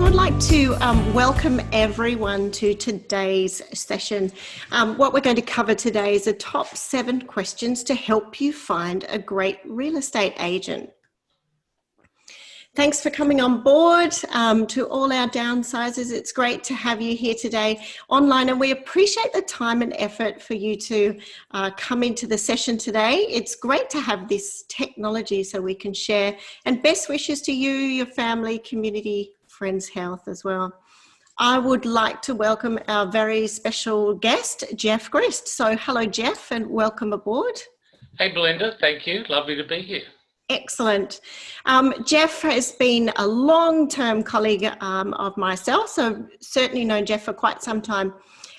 would like to welcome everyone to today's session. What we're going to cover today is the top 7 questions to help you find a great real estate agent. Thanks for coming on board. To all our downsizers, it's great to have you here today online, and we appreciate the time and effort for you to come into the session today. It's great to have this technology so we can share, and best wishes to you, your family, community, friends' health as well. I would like to welcome our very special guest, Geoff Grist. So hello, Geoff, and welcome aboard. Hey, Belinda. Thank you. Lovely to be here. Excellent. Geoff has been a long-term colleague of myself, so certainly known Geoff for quite some time.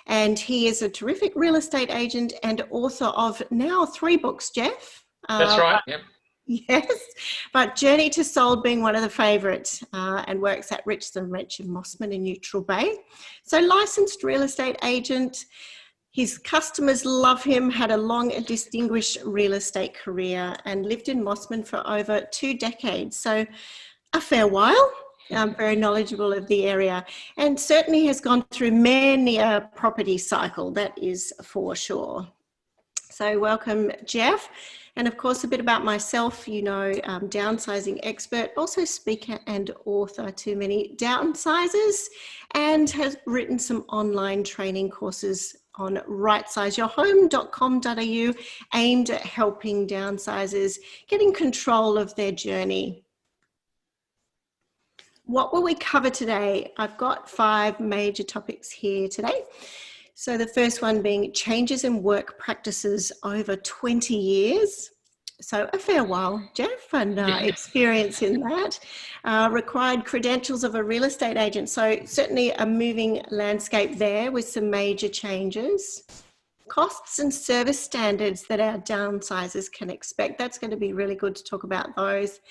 And he is a terrific real estate agent and author of now 3 books, Geoff. That's right, yep. Yes, but Journey to Sold being one of the favourites, and works at Rightsize Your Home Mossman in Neutral Bay. So licensed real estate agent. His customers love him, had a long and distinguished real estate career and lived in Mossman for over 2 decades. So a fair while, very knowledgeable of the area, and certainly has gone through many a property cycle, that is for sure. So welcome, Geoff. And of course, a bit about myself, you know, downsizing expert, also speaker and author to many downsizers, and has written some online training courses on rightsizeyourhome.com.au aimed at helping downsizers getting control of their journey. What will we cover today? I've got 5 major topics here today. So the first one being changes in work practices over 20 years. So a fair while, Geoff, and experience in that. Required credentials of a real estate agent. So certainly a moving landscape there with some major changes. Costs and service standards that our downsizers can expect. That's going to be really good to talk about those.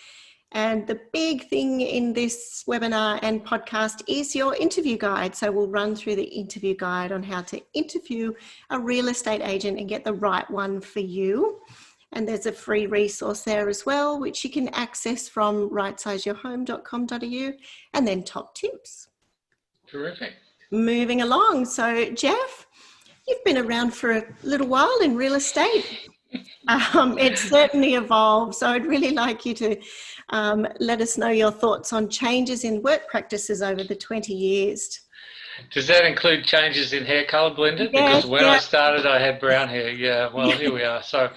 And the big thing in this webinar and podcast is your interview guide. So we'll run through the interview guide on how to interview a real estate agent and get the right one for you. And there's a free resource there as well, which you can access from rightsizeyourhome.com.au, and then top tips. Terrific. Moving along. So Geoff, you've been around for a little while in real estate. It's certainly evolved. So I'd really like you to let us know your thoughts on changes in work practices over the 20 years. Does that include changes in hair colour, Belinda? Yeah, because when I started, I had brown hair. Yeah, well, here we are. So a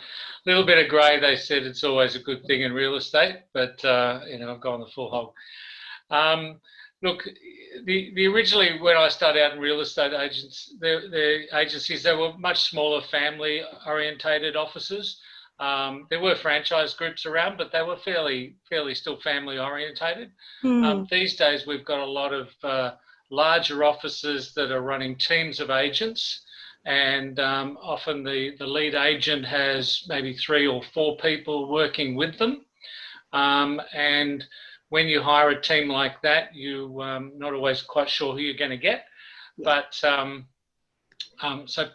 little bit of grey, they said it's always a good thing in real estate, but, you know, I've gone the full hog. Look, the originally, when I started out in real estate agents, the agencies, they were much smaller family-orientated offices. There were franchise groups around, but they were fairly still family-orientated. These days, we've got a lot of larger offices that are running teams of agents, and often the lead agent has maybe 3 or 4 people working with them. And when you hire a team like that, you not always quite sure who you're going to get. But so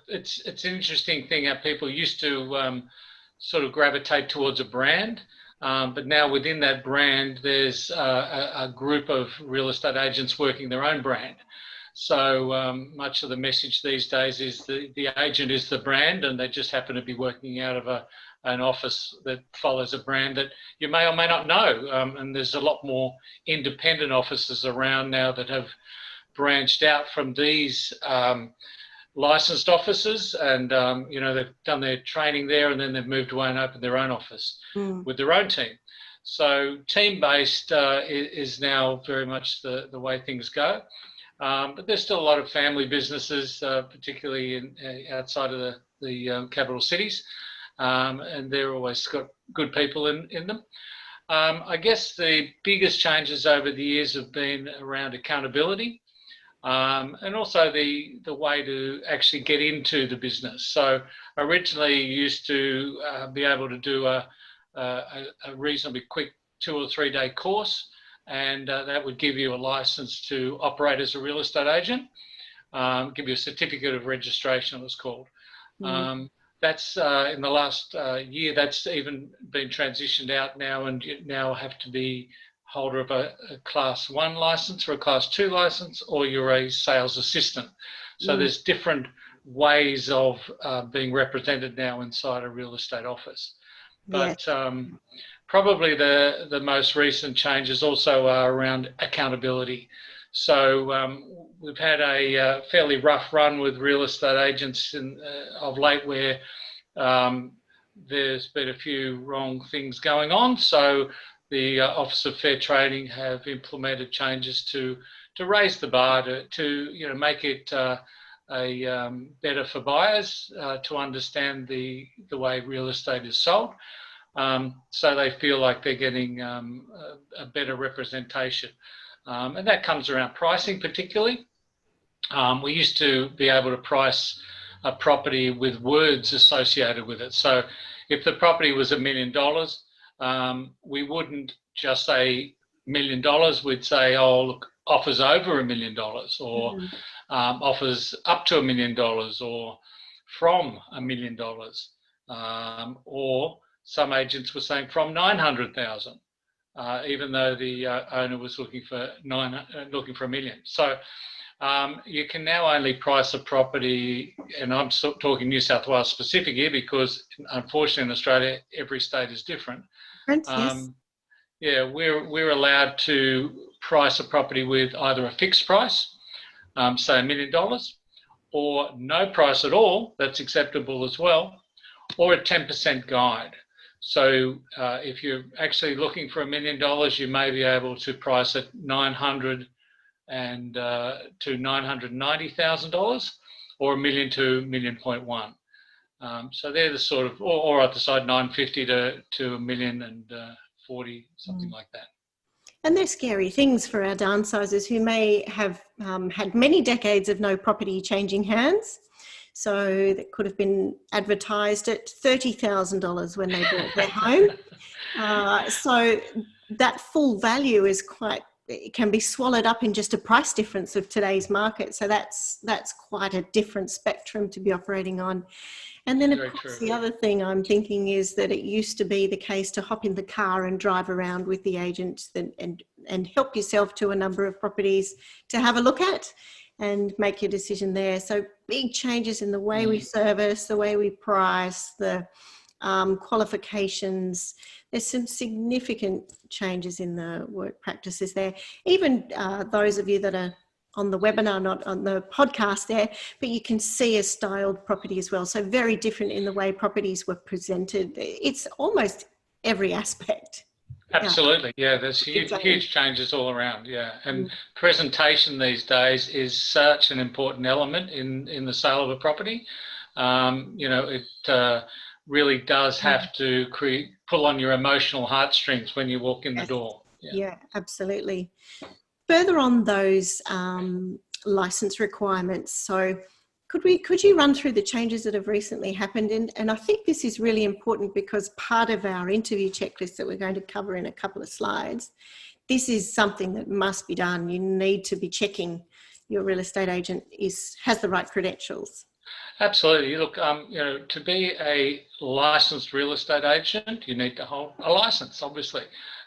it's an interesting thing how people used to sort of gravitate towards a brand. But now within that brand, there's a group of real estate agents working their own brand. So much of the message these days is the agent is the brand, and they just happen to be working out of an office that follows a brand that you may or may not know. And there's a lot more independent offices around now that have branched out from these licensed offices, and you know, they've done their training there, and then they've moved away and opened their own office with their own team. So team-based is now very much the way things go. But there's still a lot of family businesses, particularly outside of the capital cities, and they're always got good people in them. I guess the biggest changes over the years have been around accountability. And also the way to actually get into the business. So originally you used to be able to do a reasonably quick 2 or 3 day course, and that would give you a license to operate as a real estate agent, give you a certificate of registration, it was called. That's in the last year, that's even been transitioned out now, and you now have to be holder of a Class 1 license or a Class 2 license, or you're a sales assistant. So there's different ways of being represented now inside a real estate office. But probably the most recent changes also are around accountability. So we've had a fairly rough run with real estate agents of late, where there's been a few wrong things going on. So the Office of Fair Trading have implemented changes to raise the bar, to make it better for buyers to understand the way real estate is sold. So they feel like they're getting a better representation. And that comes around pricing particularly. We used to be able to price a property with words associated with it. So if the property was $1 million, we wouldn't just say $1 million, we'd say, oh, look, offers over $1 million, or offers up to $1 million, or from $1 million, or some agents were saying from 900,000, even though the owner was looking for $1 million. So you can now only price a property, and I'm talking New South Wales specific here, because unfortunately in Australia every state is different. Yes. Yeah, we're allowed to price a property with either a fixed price, say $1 million, or no price at all, that's acceptable as well, or a 10% guide. So if you're actually looking for $1 million, you may be able to price it $900,000 to $990,000, or $1 million to $1.1 million. So they're the sort of, or at the side, $950,000 to $1 million and 40, something like that. And they're scary things for our downsizers who may have had many decades of no property changing hands. So that could have been advertised at $30,000 when they bought their home. So that full value is it can be swallowed up in just a price difference of today's market. So that's quite a different spectrum to be operating on. And then, of course, the other thing I'm thinking is that it used to be the case to hop in the car and drive around with the agent and help yourself to a number of properties to have a look at and make your decision there. So big changes in the way we service, the way we price, the qualifications. There's some significant changes in the work practices there. Even those of you that are on the webinar, not on the podcast there, but you can see a styled property as well. So very different in the way properties were presented. It's almost every aspect. Absolutely, yeah. There's huge changes all around, yeah. And presentation these days is such an important element in the sale of a property. It really does have to pull on your emotional heartstrings when you walk in the door. Yeah, absolutely. Further on those license requirements, so could you run through the changes that have recently happened? And I think this is really important because part of our interview checklist that we're going to cover in a couple of slides, this is something that must be done. You need to be checking your real estate agent has the right credentials. Absolutely. Look, to be a licensed real estate agent, you need to hold a license, obviously.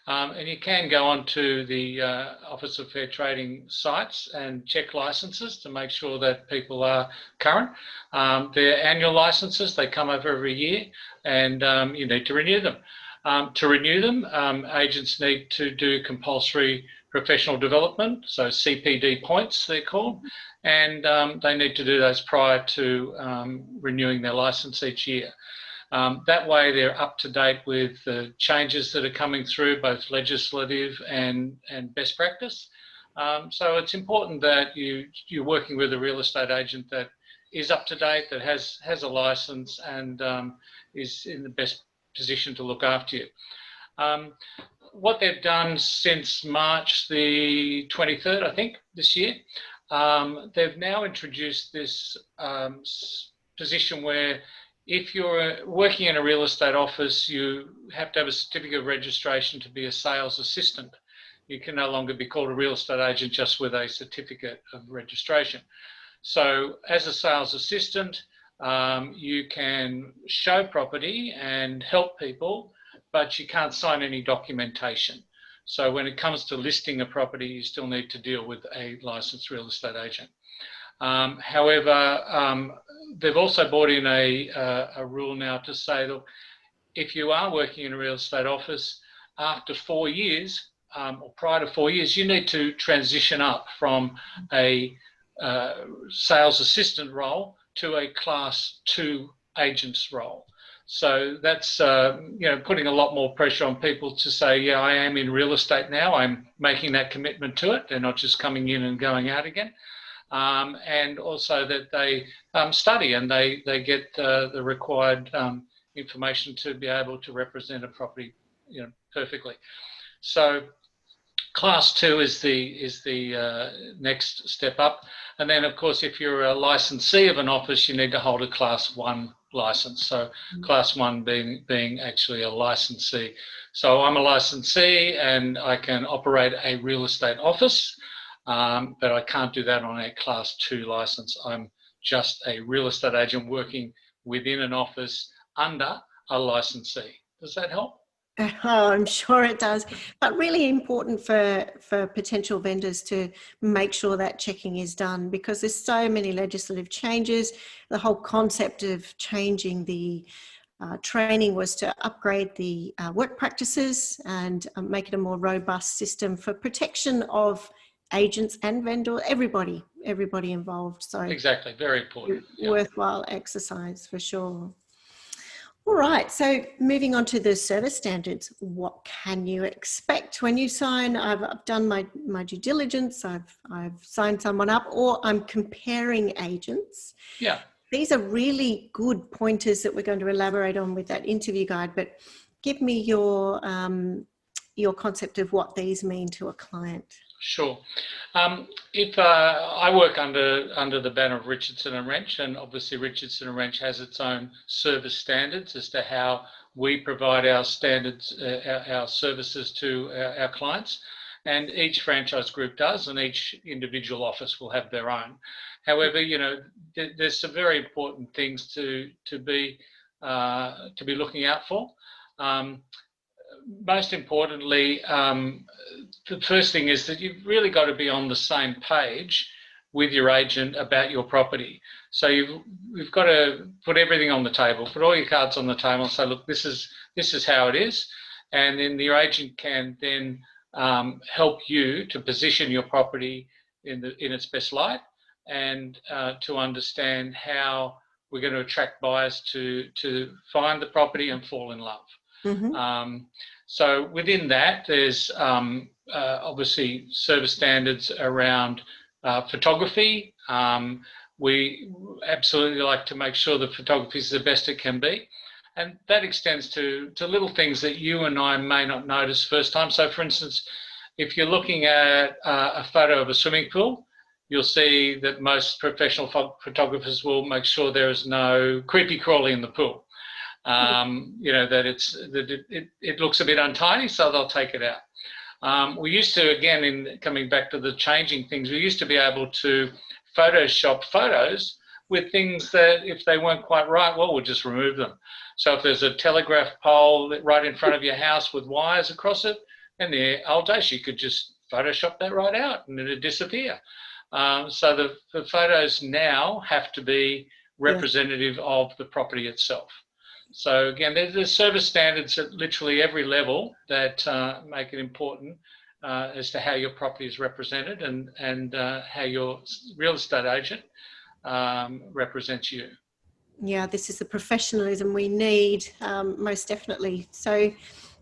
And you can go on to the Office of Fair Trading sites and check licenses to make sure that people are current. They're annual licenses, they come over every year, and you need to renew them. To renew them, agents need to do compulsory professional development, so CPD points they're called, and they need to do those prior to renewing their license each year. That way they're up to date with the changes that are coming through, both legislative and best practice. So it's important that you're working with a real estate agent that is up to date, that has a license and is in the best position to look after you. What they've done since March the 23rd, I think, this year, they've now introduced this position where if you're working in a real estate office, you have to have a certificate of registration to be a sales assistant. You can no longer be called a real estate agent just with a certificate of registration. So as a sales assistant, you can show property and help people, but you can't sign any documentation. So when it comes to listing a property, you still need to deal with a licensed real estate agent. However, they've also brought in a rule now to say that if you are working in a real estate office, after 4 years or prior to 4 years, you need to transition up from a sales assistant role to a class 2 agent's role. So that's putting a lot more pressure on people to say, yeah, I am in real estate now. I'm making that commitment to it. They're not just coming in and going out again. And also that they study and they get the required information to be able to represent a property, perfectly. So class 2 is the next step up, and then of course if you're a licensee of an office, you need to hold a class 1 license. So class 1 being actually a licensee. So I'm a licensee and I can operate a real estate office, but I can't do that on a class 2 license. I'm just a real estate agent working within an office under a licensee. Does that help? Oh, I'm sure it does. But really important for potential vendors to make sure that checking is done, because there's so many legislative changes. The whole concept of changing the training was to upgrade the work practices and make it a more robust system for protection of agents and vendors, everybody involved. So exactly, very important. Worthwhile exercise for sure. All right, so moving on to the service standards, what can you expect when you sign? I've done my due diligence, I've signed someone up, or I'm comparing agents. Yeah. These are really good pointers that we're going to elaborate on with that interview guide, but give me your concept of what these mean to a client. Sure. If I work under the banner of Richardson and Wrench, and obviously Richardson and Wrench has its own service standards as to how we provide our standards, our services to our clients, and each franchise group does, and each individual office will have their own. However, there's some very important things to be looking out for. Most importantly, the first thing is that you've really got to be on the same page with your agent about your property. So you've got to put everything on the table, put all your cards on the table and say, look, this is how it is. And then your agent can then help you to position your property in its best light, and to understand how we're going to attract buyers to find the property and fall in love. Mm-hmm. So within that, there's obviously service standards around photography. We absolutely like to make sure that photography is the best it can be. And that extends to little things that you and I may not notice first time. So for instance, if you're looking at a photo of a swimming pool, you'll see that most professional photographers will make sure there is no creepy crawly in the pool. That it looks a bit untidy, so they'll take it out. We used to, again, in coming back to the changing things, we used to be able to Photoshop photos with things that if they weren't quite right, well, we'll just remove them. So if there's a telegraph pole right in front of your house with wires across it, in the old days, you could just Photoshop that right out and it'd disappear. So the photos now have to be representative of the property itself. So again, there's service standards at literally every level that make it important as to how your property is represented and how your real estate agent represents you. Yeah, this is the professionalism we need, most definitely. So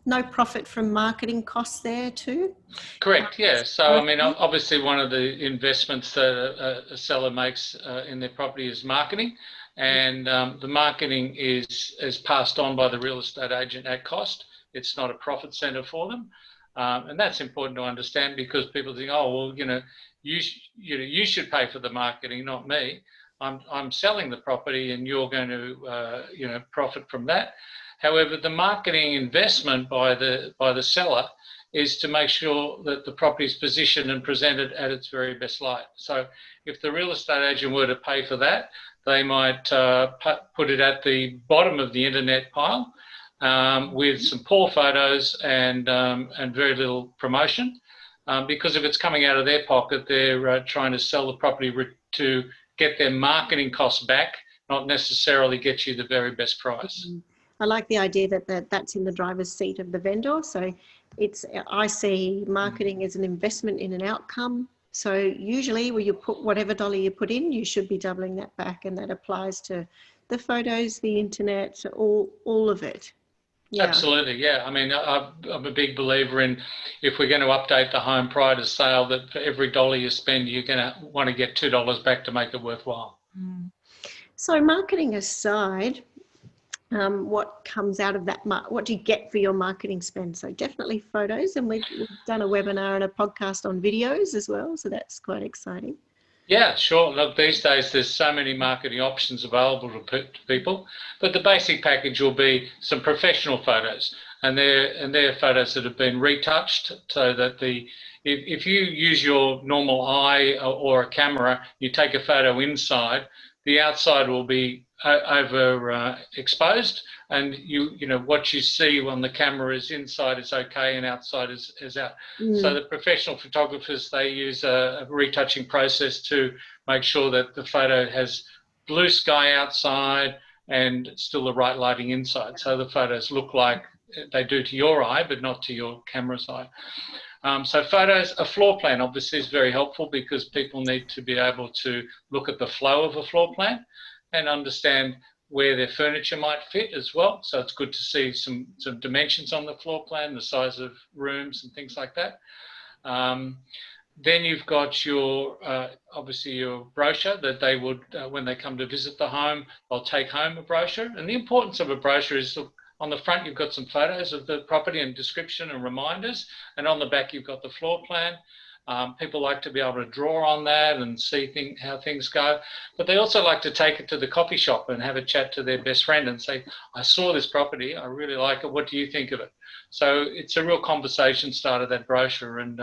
no profit from marketing costs there too? Correct, yeah. So I mean, obviously one of the investments that a seller makes in their property is marketing. And the marketing is passed on by the real estate agent at cost. It's not a profit center for them. And that's important to understand, because people think, oh, well, you should pay for the marketing, not me. I'm selling the property and you're going to, profit from that. However, the marketing investment by the seller is to make sure that the property is positioned and presented at its very best light. So if the real estate agent were to pay for that, they might put it at the bottom of the internet pile, with some poor photos and very little promotion. Because if it's coming out of their pocket, they're trying to sell the property to get their marketing costs back, not necessarily get you the very best price. I like the idea that's in the driver's seat of the vendor. So I see marketing as an investment in an outcome. So usually where you put whatever dollar you put in, you should be doubling that back, and that applies to the photos, the internet, all of it. Yeah. Absolutely, yeah. I mean, I'm a big believer in, if we're going to update the home prior to sale, that for every dollar you spend, you're going to want to get $2 back to make it worthwhile. So marketing aside, what comes out of that? What do you get for your marketing spend? So definitely photos, and we've done a webinar and a podcast on videos as well, so that's quite exciting. Yeah, sure. Look, these days there's so many marketing options available to people, but the basic package will be some professional photos, and they're photos that have been retouched, so that if you use your normal eye or a camera, you take a photo inside, the outside will be over exposed, and you know what you see on the camera is inside is okay and outside is out. So the professional photographers, they use a retouching process to make sure that the photo has blue sky outside and still the right lighting inside, so the photos look like they do to your eye but not to your camera's eye. So photos, a floor plan obviously is very helpful, because people need to be able to look at the flow of a floor plan and understand where their furniture might fit as well. So it's good to see some dimensions on the floor plan, the size of rooms and things like that. Then you've got your, obviously your brochure that they would, when they come to visit the home, they'll take home a brochure. And the importance of a brochure is, on the front, you've got some photos of the property and description and reminders. And on the back, you've got the floor plan. People like to be able to draw on that and see how things go. But they also like to take it to the coffee shop and have a chat to their best friend and say, I saw this property, I really like it, what do you think of it? So it's a real conversation starter, that brochure, and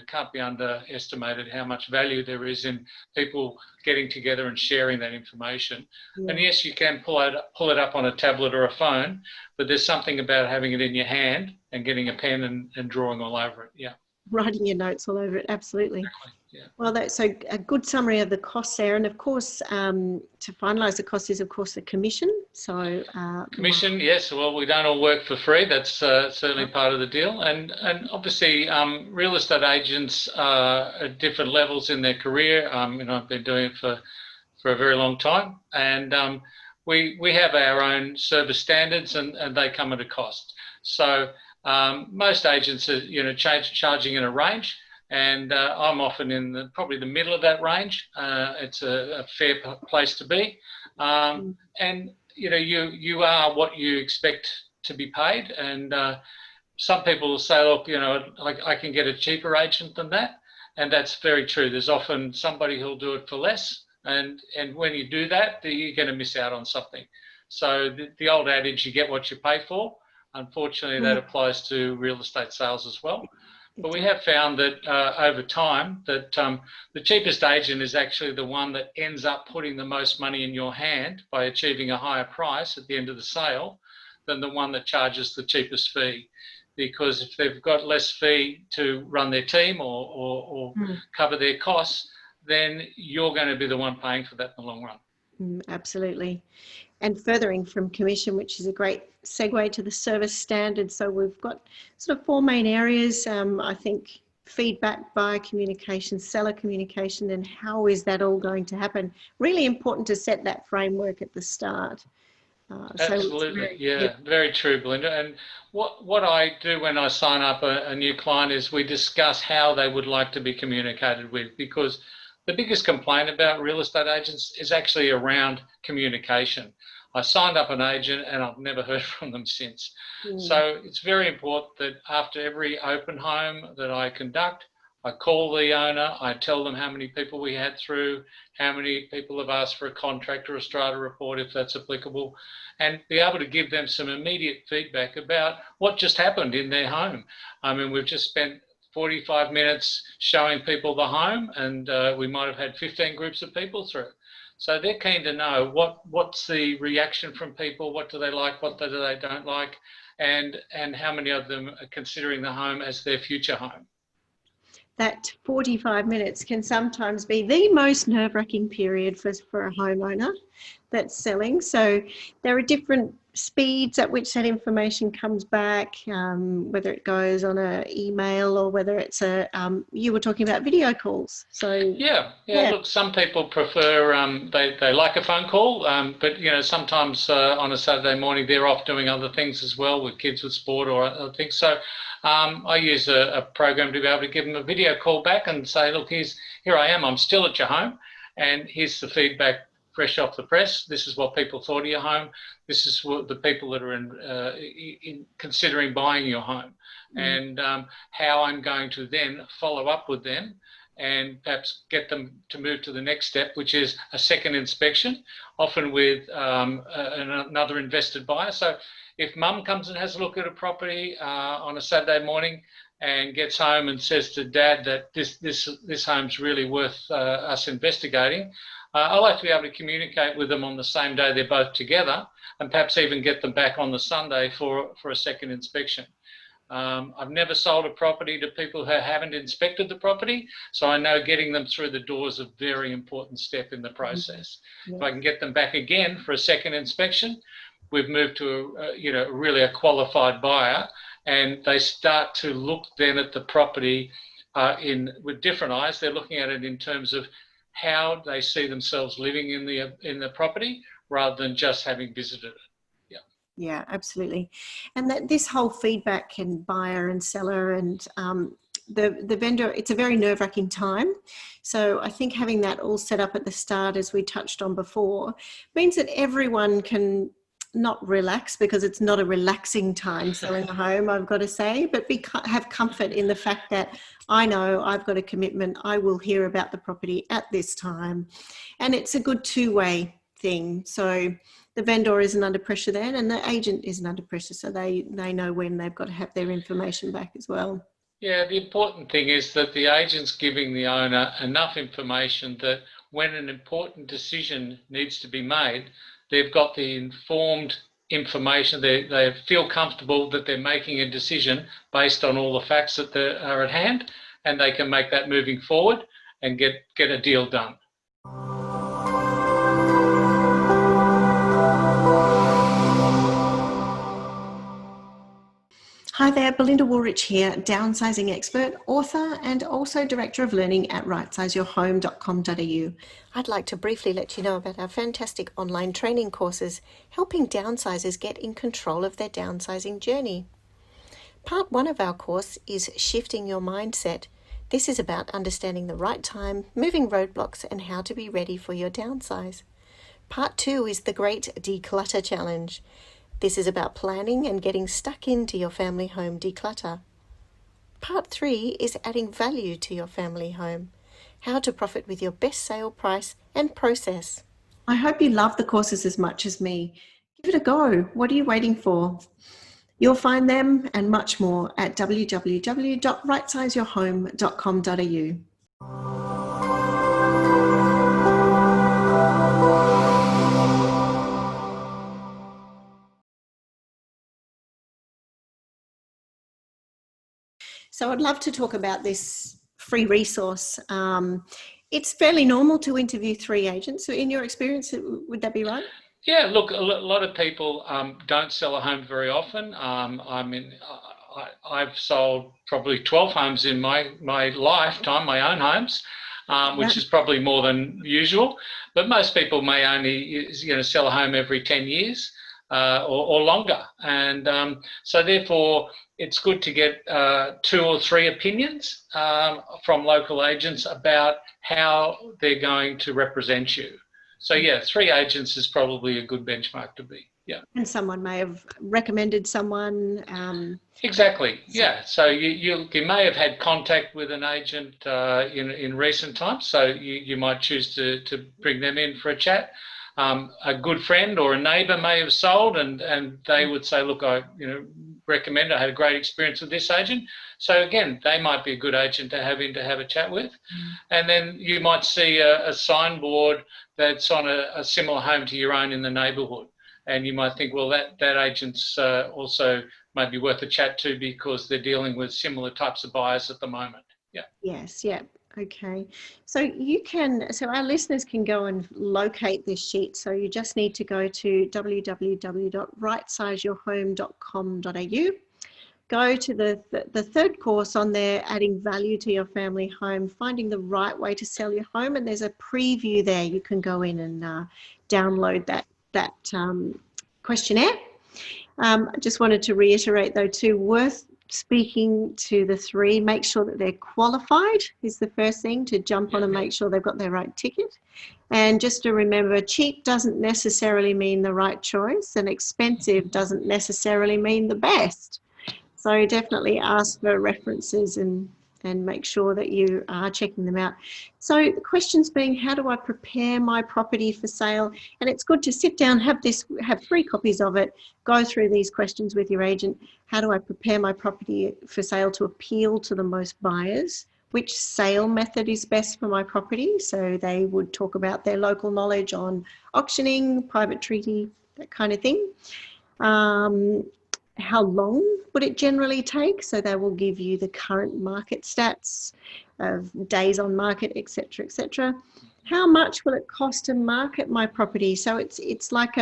can't be underestimated how much value there is in people getting together and sharing that information. Yeah. And yes, you can pull it up on a tablet or a phone, but there's something about having it in your hand and getting a pen and drawing all over it. Yeah. Writing your notes all over it, absolutely. Exactly. Yeah. Well, that's a good summary of the costs there, and of course, to finalise the cost is of course the commission. So commission, yes. Well, we don't all work for free. That's certainly part of the deal, and obviously, real estate agents are at different levels in their career. I've been doing it for a very long time, and we have our own service standards, and they come at a cost. So most agents are, charging in a range, and I'm often in probably the middle of that range. It's a fair place to be, and you are what you expect to be paid. And some people will say, look, I can get a cheaper agent than that, and that's very true. There's often somebody who'll do it for less, and when you do that, you're going to miss out on something. So the old adage, you get what you pay for. Unfortunately, that applies to real estate sales as well. But we have found that over time that the cheapest agent is actually the one that ends up putting the most money in your hand by achieving a higher price at the end of the sale than the one that charges the cheapest fee. Because if they've got less fee to run their team or cover their costs, then you're going to be the one paying for that in the long run. Absolutely. And furthering from commission, which is a great segue to the service standard. So we've got sort of four main areas. I think feedback, buyer communication, seller communication, and how is that all going to happen? Really important to set that framework at the start. Absolutely, very true, Belinda. And what I do when I sign up a new client is we discuss how they would like to be communicated with, because the biggest complaint about real estate agents is actually around communication. I signed up an agent and I've never heard from them since. So it's very important that after every open home that I conduct, I call the owner, I tell them how many people we had through, how many people have asked for a contract or a strata report if that's applicable, and be able to give them some immediate feedback about what just happened in their home. I mean, we've just spent 45 minutes showing people the home, and we might have had 15 groups of people through. So they're keen to know what's the reaction from people, what do they like, what do they don't like, and how many of them are considering the home as their future home. That 45 minutes can sometimes be the most nerve-wracking period for a homeowner that's selling. So there are different speeds at which that information comes back, whether it goes on an email or whether it's you were talking about video calls. So yeah. Look, some people prefer they like a phone call, but sometimes on a Saturday morning they're off doing other things as well, with kids with sport or other things. So I use a program to be able to give them a video call back and say, look, here I am, I'm still at your home, and here's the feedback fresh off the press. This is what people thought of your home. This is what the people that are in considering buying your home, and how I'm going to then follow up with them and perhaps get them to move to the next step, which is a second inspection, often with another invested buyer. So if mum comes and has a look at a property on a Saturday morning and gets home and says to dad that this home's really worth us investigating, I like to be able to communicate with them on the same day they're both together, and perhaps even get them back on the Sunday for a second inspection. I've never sold a property to people who haven't inspected the property, so I know getting them through the door is a very important step in the process. If I can get them back again for a second inspection, we've moved to really a qualified buyer, and they start to look then at the property with different eyes. They're looking at it in terms of how they see themselves living in the property, rather than just having visited it. Yeah, absolutely. And that this whole feedback and buyer and seller and the vendor, it's a very nerve-wracking time. So I think having that all set up at the start, as we touched on before, means that everyone can not relax, because it's not a relaxing time selling a home, I've got to say, but have comfort in the fact that I know I've got a commitment. I will hear about the property at this time, and it's a good two-way thing. So the vendor isn't under pressure then, and the agent isn't under pressure, so they know when they've got to have their information back as well. Yeah, the important thing is that the agent's giving the owner enough information that when an important decision needs to be made, they've got the informed information. They feel comfortable that they're making a decision based on all the facts that are at hand, and they can make that moving forward and get a deal done. Hi there, Belinda Woolrych here, downsizing expert, author, and also Director of Learning at rightsizeyourhome.com.au. I'd like to briefly let you know about our fantastic online training courses, helping downsizers get in control of their downsizing journey. Part 1 of our course is Shifting Your Mindset. This is about understanding the right time, moving roadblocks, and how to be ready for your downsize. Part 2 is the Great Declutter Challenge. This is about planning and getting stuck into your family home declutter. Part 3 is adding value to your family home, how to profit with your best sale price and process. I hope you love the courses as much as me. Give it a go. What are you waiting for? You'll find them and much more at www.rightsizeyourhome.com.au. So I'd love to talk about this free resource. It's fairly normal to interview 3 agents. So in your experience, would that be right? Yeah, look, a lot of people don't sell a home very often. I've sold probably 12 homes in my lifetime, my own homes, which is probably more than usual. But most people may only sell a home every 10 years or longer. And so therefore, it's good to get 2 or 3 opinions from local agents about how they're going to represent you. So yeah, 3 agents is probably a good benchmark to be. Yeah. And someone may have recommended someone. Exactly. Yeah. So you may have had contact with an agent in recent times. So you might choose to bring them in for a chat. A good friend or a neighbour may have sold, and they would say, look, recommend. I had a great experience with this agent. So again, they might be a good agent to have a chat with. And then you might see a signboard that's on a similar home to your own in the neighbourhood. And you might think, well, that agent's also maybe worth a chat to because they're dealing with similar types of buyers at the moment. Yeah. Yes, yeah. Okay. So our listeners can go and locate this sheet. So you just need to go to www.rightsizeyourhome.com.au. Go to the third course on there, adding value to your family home, finding the right way to sell your home. And there's a preview there. You can go in and download that questionnaire. I just wanted to reiterate though too, worth speaking to the three, make sure that they're qualified is the first thing, to jump on and make sure they've got their right ticket. And just to remember, cheap doesn't necessarily mean the right choice, and expensive doesn't necessarily mean the best. So definitely ask for references and make sure that you are checking them out. So the questions being, how do I prepare my property for sale? And it's good to sit down, have 3 copies of it, go through these questions with your agent. How do I prepare my property for sale to appeal to the most buyers? Which sale method is best for my property? So they would talk about their local knowledge on auctioning, private treaty, that kind of thing. How long would it generally take? So they will give you the current market stats of days on market, etc., etc. How much will it cost to market my property? So it's like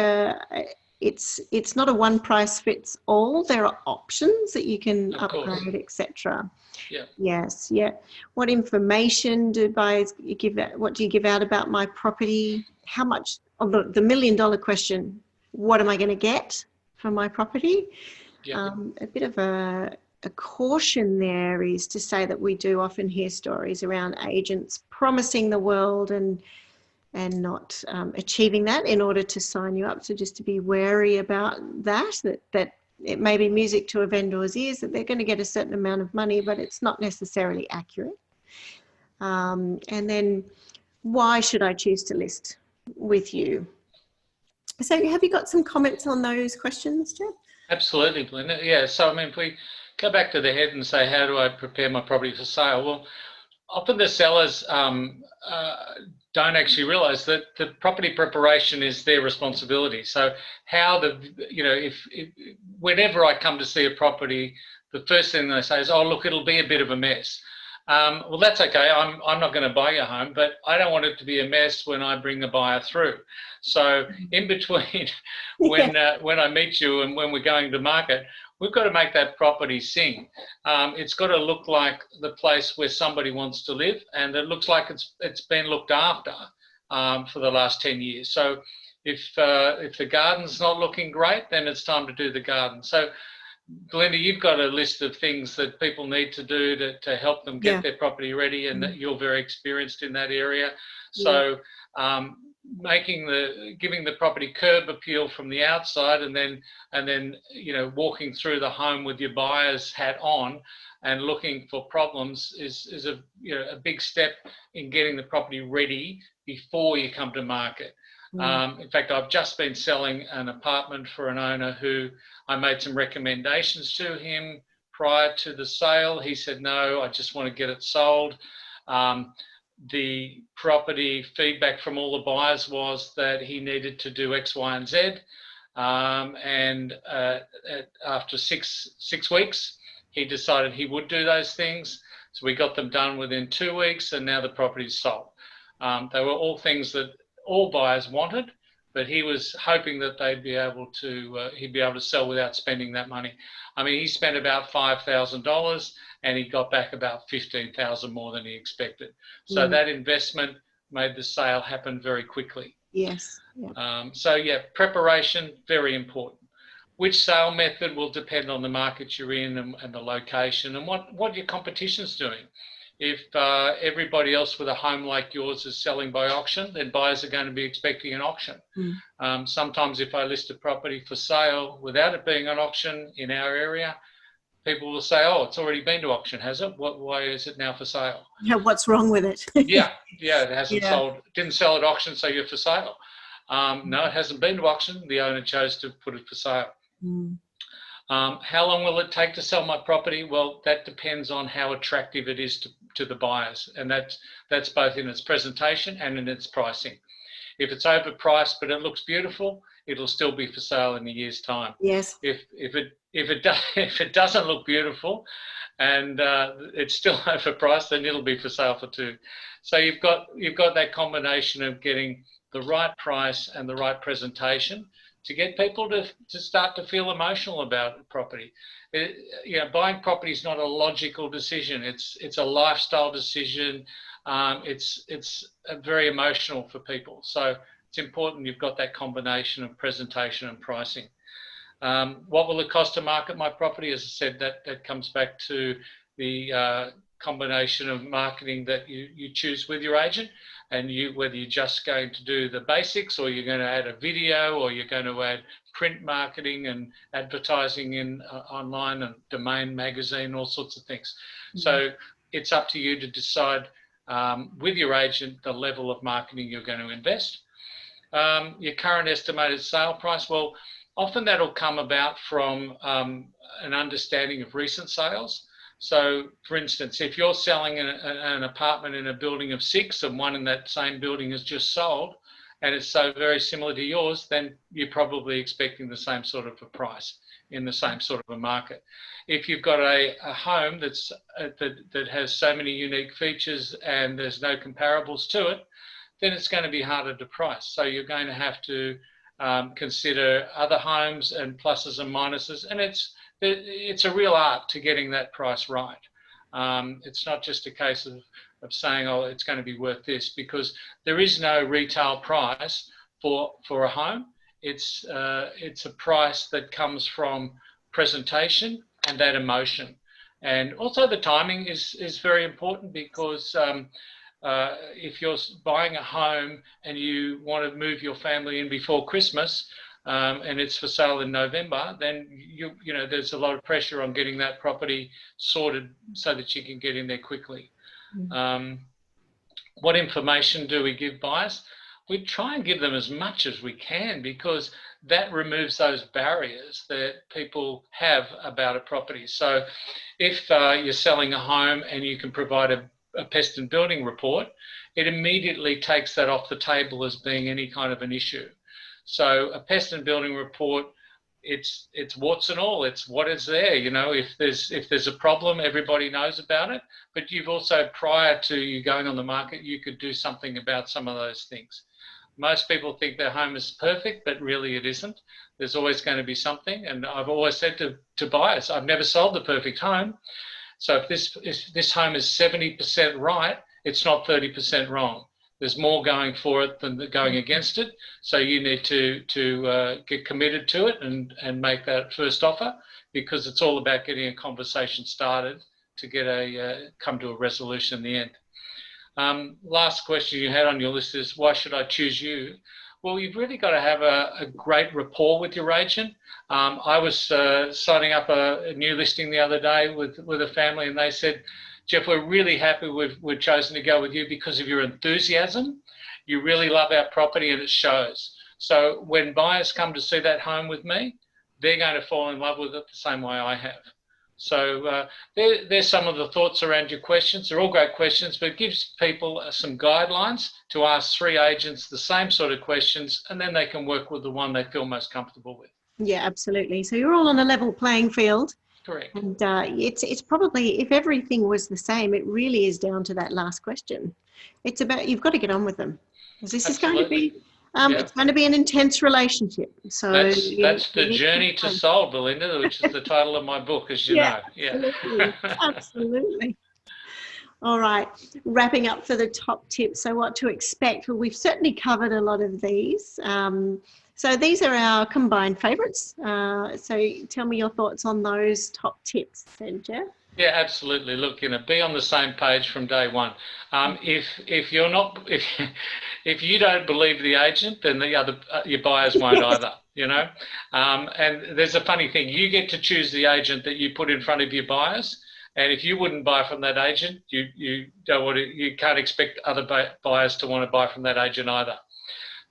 it's not a one price fits all. There are options that you can upgrade, etc. Yeah. Yes. Yeah. What information do buyers give out? What do you give out about my property? How much? Oh, the $1 million question. What am I going to get for my property? Yeah. A bit of a caution there is to say that we do often hear stories around agents promising the world and not achieving that in order to sign you up. So just to be wary about that it may be music to a vendor's ears that they're going to get a certain amount of money, but it's not necessarily accurate. And then why should I choose to list with you? So have you got some comments on those questions, Geoff? Absolutely, Belinda. Yeah, so I mean, if we go back to the head and say, how do I prepare my property for sale? Well, often the sellers don't actually realise that the property preparation is their responsibility. So how if whenever I come to see a property, the first thing they say is, oh, look, it'll be a bit of a mess. Well, that's okay. I'm not going to buy your home, but I don't want it to be a mess when I bring the buyer through. So in between when I meet you and when we're going to market, we've got to make that property sing. It's got to look like the place where somebody wants to live, and it looks like it's been looked after for the last 10 years. So if the garden's not looking great, then it's time to do the garden. So Belinda, you've got a list of things that people need to do to help them get their property ready, and that you're very experienced in that area. So giving the property curb appeal from the outside, and then walking through the home with your buyer's hat on and looking for problems is a big step in getting the property ready before you come to market. In fact, I've just been selling an apartment for an owner who I made some recommendations to him prior to the sale. He said, no, I just want to get it sold. The property feedback from all the buyers was that he needed to do X, Y, and Z. After six weeks, he decided he would do those things. So we got them done within 2 weeks, and now the property's sold. They were all things that all buyers wanted, but he was hoping that he'd be able to sell without spending that money. I mean, he spent about $5,000 and he got back about $15,000 more than he expected. So that investment made the sale happen very quickly. Yes. Preparation, very important. Which sale method will depend on the market you're in and the location and what your competition's doing. If everybody else with a home like yours is selling by auction, then buyers are going to be expecting an auction. Sometimes if I list a property for sale without it being an auction in our area, people will say, oh, it's already been to auction, has it? Why is it now for sale? Yeah, what's wrong with it? it hasn't sold, didn't sell at auction, so you're for sale. No, it hasn't been to auction. The owner chose to put it for sale. How long will it take to sell my property? Well, that depends on how attractive it is to the buyers, and that's both in its presentation and in its pricing. If it's overpriced but it looks beautiful, it'll still be for sale in a year's time. Yes. If it doesn't look beautiful and it's still overpriced, then it'll be for sale for two. So you've got that combination of getting the right price and the right presentation to get people to start to feel emotional about property. Buying property is not a logical decision. It's a lifestyle decision. It's very emotional for people. So it's important you've got that combination of presentation and pricing. What will it cost to market my property? As I said, that comes back to the combination of marketing that you choose with your agent, and whether you're just going to do the basics, or you're going to add a video, or you're going to add print marketing and advertising in online and Domain magazine, all sorts of things. Mm-hmm. So it's up to you to decide with your agent the level of marketing you're going to invest. Your current estimated sale price, well, often that'll come about from an understanding of recent sales. So, for instance, if you're selling an apartment in a building of 6 and one in that same building has just sold, and it's so very similar to yours, then you're probably expecting the same sort of a price in the same sort of a market. If you've got a home that has so many unique features and there's no comparables to it, then it's going to be harder to price. So you're going to have to consider other homes and pluses and minuses, and it's a real art to getting that price right. It's not just a case of saying, oh, it's going to be worth this, because there is no retail price for a home. It's a price that comes from presentation and that emotion. And also the timing is very important, because if you're buying a home and you want to move your family in before Christmas, and it's for sale in November, then there's a lot of pressure on getting that property sorted so that you can get in there quickly. Mm-hmm. What information do we give buyers? We try and give them as much as we can, because that removes those barriers that people have about a property. So if you're selling a home and you can provide a pest and building report, it immediately takes that off the table as being any kind of an issue. So a pest and building report, it's warts and all. It's what is there. If there's a problem, everybody knows about it. But you've also, prior to you going on the market, you could do something about some of those things. Most people think their home is perfect, but really it isn't. There's always going to be something. And I've always said to buyers, I've never sold the perfect home. So if this home is 70% right, it's not 30% wrong. There's more going for it than going against it. So you need to get committed to it and make that first offer, because it's all about getting a conversation started to get come to a resolution in the end. Last question you had on your list is, why should I choose you? Well, you've really got to have a great rapport with your agent. I was signing up a new listing the other day with a family, and they said, Geoff, we're really happy we've chosen to go with you because of your enthusiasm. You really love our property and it shows. So when buyers come to see that home with me, they're going to fall in love with it the same way I have. So there's some of the thoughts around your questions. They're all great questions, but it gives people some guidelines to ask 3 agents the same sort of questions, and then they can work with the one they feel most comfortable with. Yeah, absolutely. So you're all on a level playing field. Correct. And it's probably, if everything was the same, it really is down to that last question. It's about, you've got to get on with them. Because this Absolutely. is going to be, it's going to be an intense relationship. So that's the journey to soul, Belinda, which is the title of my book, as you know. Yeah, absolutely. Absolutely. All right, wrapping up for the top tips. So what to expect? Well, we've certainly covered a lot of these. So these are our combined favourites. So tell me your thoughts on those top tips then, Geoff. Yeah, absolutely. Look, be on the same page from day one. If you're not, if you don't believe the agent, then your buyers won't either. And there's a funny thing: you get to choose the agent that you put in front of your buyers. And if you wouldn't buy from that agent, you can't expect other buyers to want to buy from that agent either.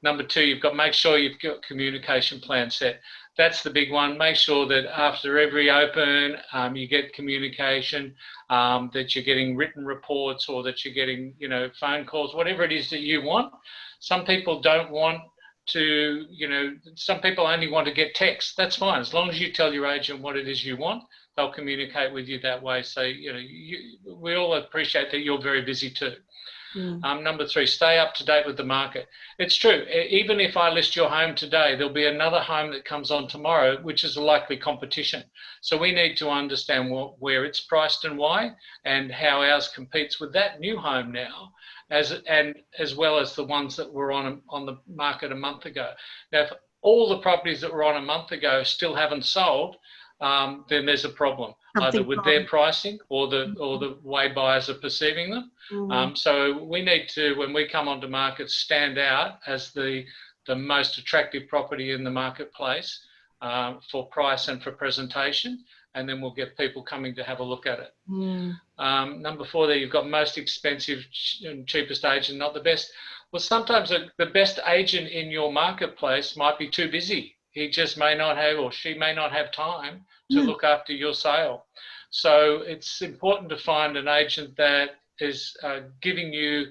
Number 2, you've got to make sure you've got communication plan set. that's the big one. Make sure that after every open, you get communication, that you're getting written reports, or that you're getting, phone calls, whatever it is that you want. Some people don't want to, some people only want to get text. That's fine. As long as you tell your agent what it is you want, they'll communicate with you that way. So, we all appreciate that you're very busy too. Number 3, stay up to date with the market. It's true. Even if I list your home today, there'll be another home that comes on tomorrow, which is a likely competition. So we need to understand where it's priced and why, and how ours competes with that new home now, as well as the ones that were on the market a month ago. Now, if all the properties that were on a month ago still haven't sold, then there's a problem, either with their pricing or the way buyers are perceiving them. So we need to, when we come onto market, stand out as the most attractive property in the marketplace, for price and for presentation, and then we'll get people coming to have a look at it. Number 4 there, you've got most expensive and cheapest agent, not the best. Well, sometimes the best agent in your marketplace might be too busy. He just may not have, or she may not have time to look after your sale. So it's important to find an agent that is giving you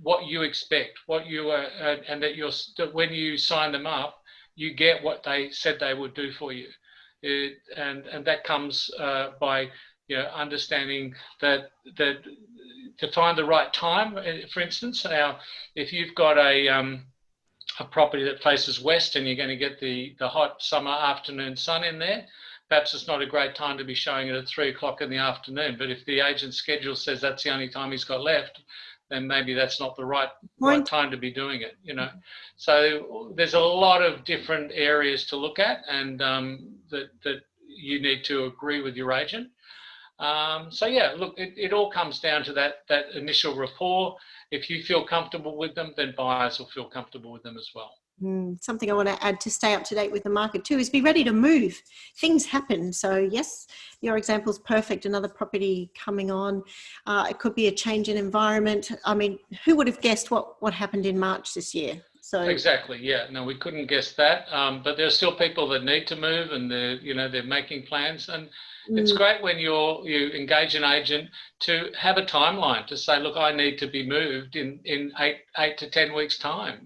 what you expect, and that when you sign them up, you get what they said they would do for you. And that comes by understanding that to find the right time. For instance, now if you've got a property that faces west and you're going to get the hot summer afternoon sun in there, perhaps it's not a great time to be showing it at 3 o'clock in the afternoon. But if the agent's schedule says that's the only time he's got left, then maybe that's not the right time to be doing it, So there's a lot of different areas to look at, and that you need to agree with your agent. So yeah, look, it all comes down to that initial rapport. If you feel comfortable with them, then buyers will feel comfortable with them as well. Something I want to add to stay up to date with the market too is be ready to move. Things happen. So yes, your example is perfect. Another property coming on. It could be a change in environment. I mean, who would have guessed what happened in March this year? So exactly, yeah. No, we couldn't guess that. But there are still people that need to move, and they're making plans. And it's great when you engage an agent to have a timeline to say, look, I need to be moved in 8 to 10 weeks time.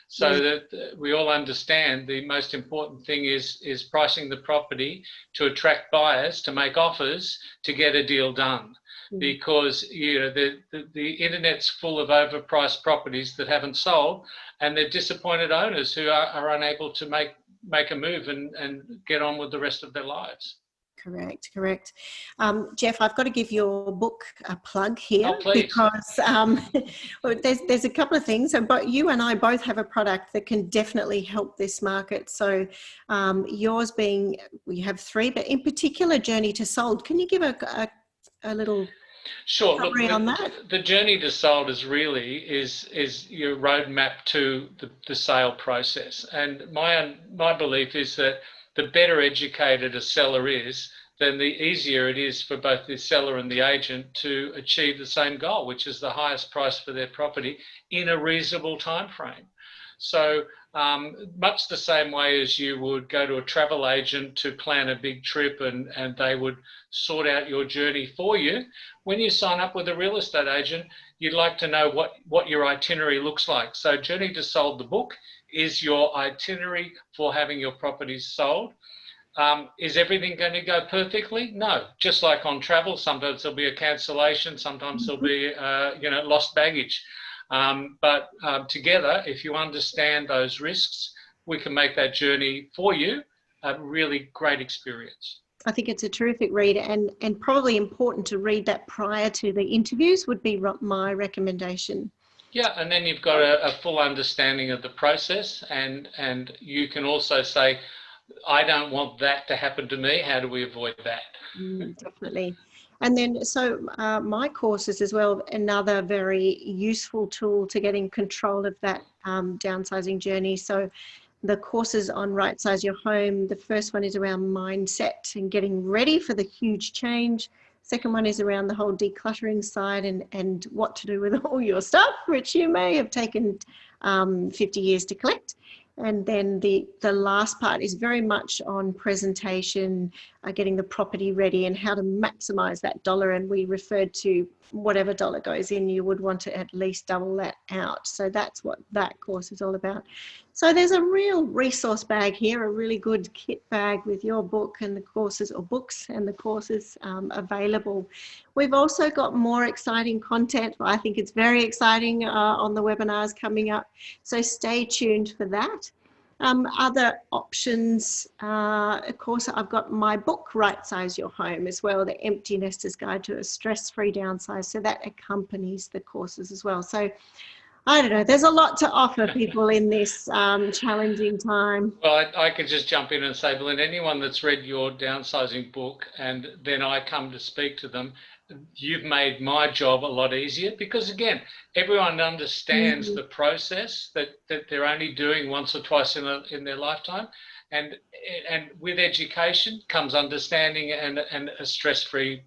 So that we all understand the most important thing is pricing the property to attract buyers, to make offers, to get a deal done. Because the internet's full of overpriced properties that haven't sold, and they're disappointed owners who are unable to make a move and get on with the rest of their lives. Correct. Geoff, I've got to give your book a plug here, because there's a couple of things. But you and I both have a product that can definitely help this market. So yours being, we have 3, but in particular, Journey to Sold. Can you give a little summary on that? The Journey to Sold is your roadmap to the sale process. And my belief is that the better educated a seller is, then the easier it is for both the seller and the agent to achieve the same goal, which is the highest price for their property in a reasonable time frame. So much the same way as you would go to a travel agent to plan a big trip and they would sort out your journey for you, when you sign up with a real estate agent, you'd like to know what your itinerary looks like. So Journey to Sold, the book, is your itinerary for having your properties sold. Is everything going to go perfectly? No. Just like on travel, sometimes there'll be a cancellation, sometimes there'll be lost baggage. But together, if you understand those risks, we can make that journey for you a really great experience. I think it's a terrific read, and probably important to read that prior to the interviews would be my recommendation. Yeah, and then you've got a full understanding of the process, and you can also say, I don't want that to happen to me. How do we avoid that? Definitely. And then, so my courses as well, another very useful tool to getting control of that downsizing journey. So the courses on Rightsize Your Home, the first one is around mindset and getting ready for the huge change. Second one is around the whole decluttering side and what to do with all your stuff, which you may have taken 50 years to collect. And then the last part is very much on presentation, getting the property ready and how to maximize that dollar. And we referred to whatever dollar goes in, you would want to at least double that out. So that's what that course is all about. So there's a real resource bag here, a really good kit bag with your book and the courses, or books and the courses available. We've also got more exciting content. I think it's very exciting on the webinars coming up. So stay tuned for that. Other options, of course, I've got my book, Rightsize Your Home, as well, The Empty Nester's Guide to a Stress-Free Downsize. So that accompanies the courses as well. So I don't know, there's a lot to offer people in this challenging time. Well, I could just jump in and say, Belinda, anyone that's read your downsizing book and then I come to speak to them, you've made my job a lot easier, because again, everyone understands the process that they're only doing once or twice in their lifetime, and with education comes understanding and a stress-free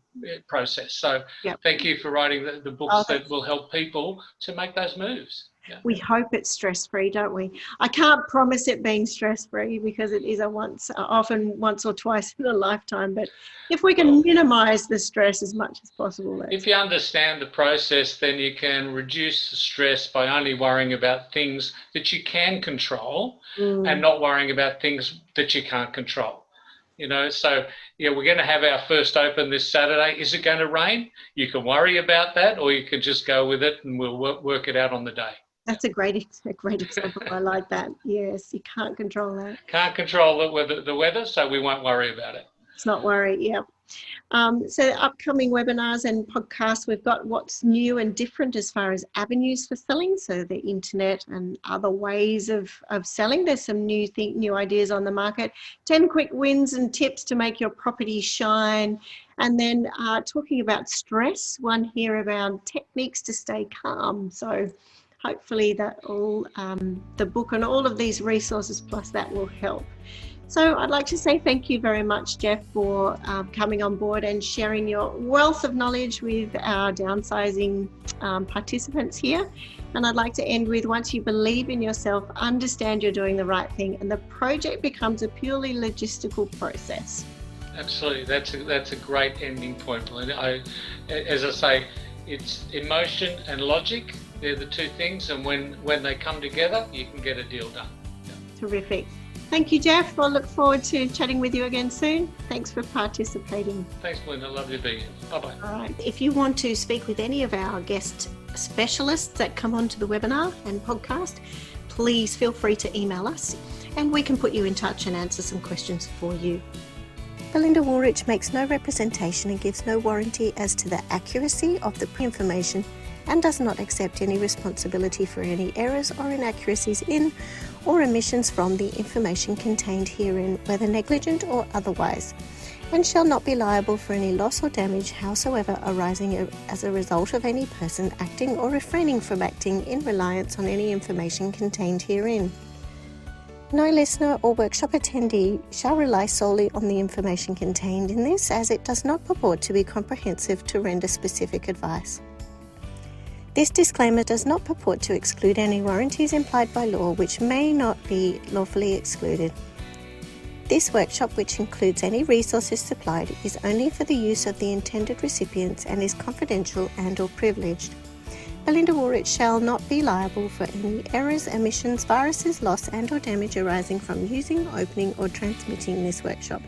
process. So thank you for writing the books that will help people to make those moves. Yeah. We hope it's stress-free, don't we? I can't promise it being stress-free because it is often once or twice in a lifetime. But if we can minimise the stress as much as possible. If you understand the process, then you can reduce the stress by only worrying about things that you can control and not worrying about things that you can't control. You know, so we're going to have our first open this Saturday. Is it going to rain? You can worry about that, or you can just go with it and we'll work it out on the day. That's a great example. I like that. Yes, you can't control that. Can't control the weather, so we won't worry about it. Let's not worry, yeah. So upcoming webinars and podcasts, we've got what's new and different as far as avenues for selling, so the internet and other ways of selling. There's some new ideas on the market. 10 quick wins and tips to make your property shine. And then talking about stress, one here around techniques to stay calm. So hopefully that all, the book and all of these resources plus that will help. So I'd like to say thank you very much, Geoff, for coming on board and sharing your wealth of knowledge with our downsizing participants here. And I'd like to end with, once you believe in yourself, understand you're doing the right thing, and the project becomes a purely logistical process. Absolutely. That's a great ending point, Belinda. As I say, it's emotion and logic. They're the two things, and when they come together, you can get a deal done. Yeah. Terrific. Thank you, Geoff. I'll look forward to chatting with you again soon. Thanks for participating. Thanks, Belinda. Lovely to be here. Bye-bye. All right. If you want to speak with any of our guest specialists that come onto the webinar and podcast, please feel free to email us and we can put you in touch and answer some questions for you. Belinda Woolrych makes no representation and gives no warranty as to the accuracy of the information, and does not accept any responsibility for any errors or inaccuracies in or omissions from the information contained herein, whether negligent or otherwise, and shall not be liable for any loss or damage howsoever arising as a result of any person acting or refraining from acting in reliance on any information contained herein. No listener or workshop attendee shall rely solely on the information contained in this, as it does not purport to be comprehensive to render specific advice. This disclaimer does not purport to exclude any warranties implied by law which may not be lawfully excluded. This workshop, which includes any resources supplied, is only for the use of the intended recipients and is confidential and/or privileged. Belinda Woolrych shall not be liable for any errors, omissions, viruses, loss and/or damage arising from using, opening or transmitting this workshop.